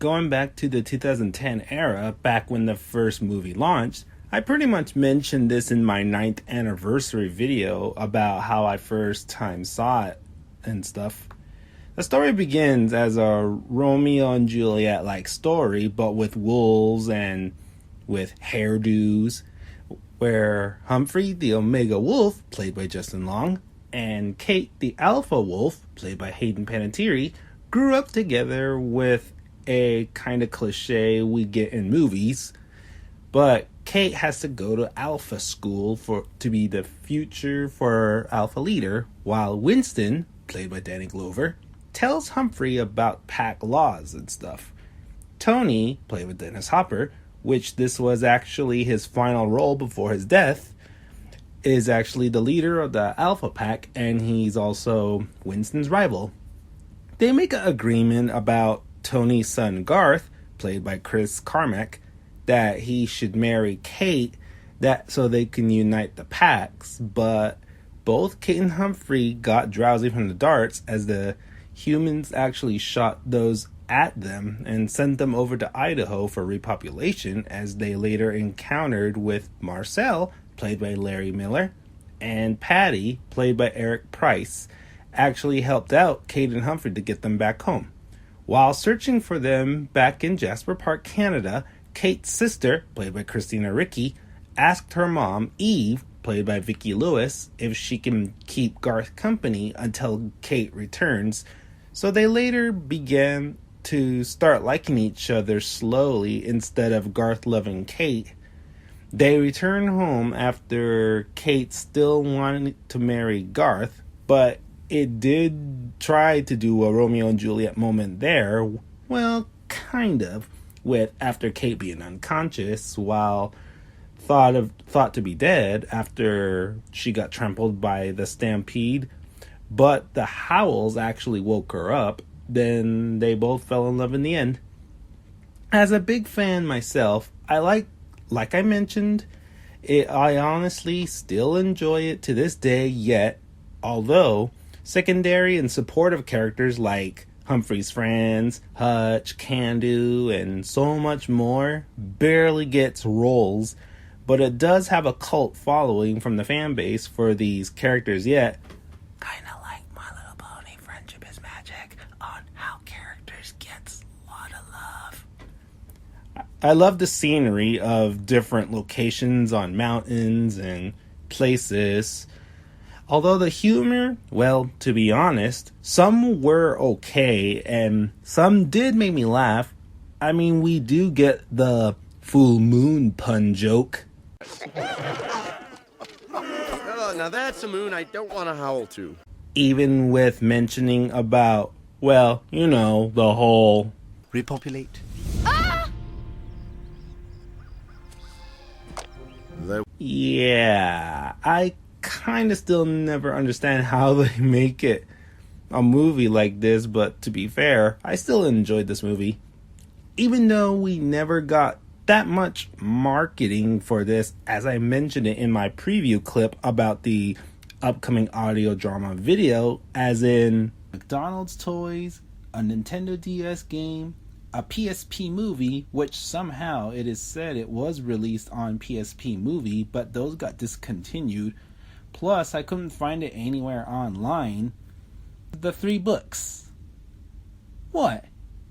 going back to the 2010 era, back when the first movie launched, I pretty much mentioned this in my 9th anniversary video about how I first time saw it and stuff. The story begins as a Romeo and Juliet like story, but with wolves and with hairdos, where Humphrey the Omega Wolf, played by Justin Long, and Kate the Alpha Wolf, played by Hayden Panettiere, grew up together with a kind of cliche we get in movies, but Kate has to go to Alpha school to be the future for Alpha leader, while Winston, played by Danny Glover, tells Humphrey about pack laws and stuff. Tony, played by Dennis Hopper, which this was actually his final role before his death, is actually the leader of the Alpha Pack, and he's also Winston's rival. They make an agreement about Tony's son Garth, played by Chris Carmack, that he should marry Kate so they can unite the packs, but both Kate and Humphrey got drowsy from the darts as the humans actually shot those at them and sent them over to Idaho for repopulation, as they later encountered with Marcel, played by Larry Miller, and Patty, played by Eric Price, actually helped out Kate and Humphrey to get them back home. While searching for them back in Jasper Park, Canada, Kate's sister, played by Christina Ricci, asked her mom, Eve, played by Vicki Lewis, if she can keep Garth company until Kate returns, so they later began to start liking each other slowly instead of Garth loving Kate. They return home after Kate still wanted to marry Garth, but it did try to do a Romeo and Juliet moment there, well, kind of, with after Kate being unconscious while thought to be dead after she got trampled by the stampede, but the howls actually woke her up. Then they both fell in love in the end. As a big fan myself, like I mentioned, I honestly still enjoy it to this day yet, although secondary and supportive characters like Humphrey's friends, Hutch, Candu, and so much more barely gets roles, but it does have a cult following from the fan base for these characters yet. Kinda like My Little Pony, Friendship is Magic, on how characters gets a lot of love. I love the scenery of different locations on mountains and places. Although the humor, well, to be honest, some were okay and some did make me laugh. I mean, we do get the full moon pun joke. Oh, now that's a moon I don't want to howl to. Even with mentioning about, well, you know, the whole repopulate. Yeah, I kind of still never understand how they make it a movie like this, but to be fair, I still enjoyed this movie. Even though we never got that much marketing for this, as I mentioned it in my preview clip about the upcoming audio drama video, as in McDonald's toys, a Nintendo DS game, a PSP movie, which somehow it is said it was released on PSP movie, but those got discontinued. Plus, I couldn't find it anywhere online. The 3 books. What?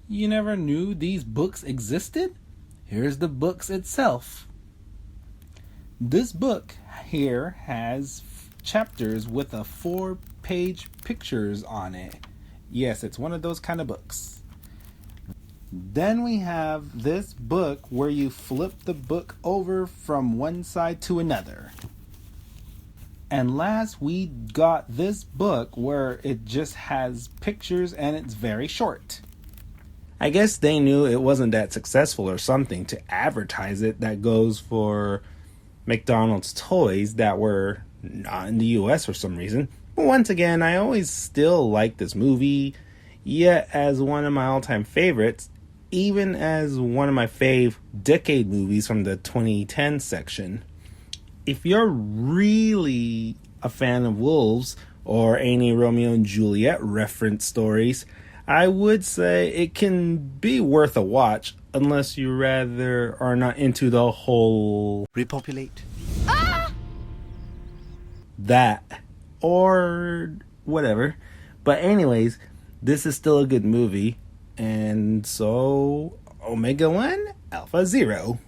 You never knew these books existed? Here's the books itself. This book here has chapters with a 4-page pictures on it. Yes, it's one of those kind of books. Then we have this book where you flip the book over from one side to another. And last, we got this book where it just has pictures and it's very short. I guess they knew it wasn't that successful or something to advertise it. That goes for McDonald's toys that were not in the US for some reason. But once again, I always still like this movie, yet as one of my all-time favorites, even as one of my fave decade movies from the 2010 section. If you're really a fan of wolves or any Romeo and Juliet reference stories, I would say it can be worth a watch unless you rather are not into the whole Repopulate. that or whatever. But anyways, this is still a good movie. And so Omega 1, Alpha 0.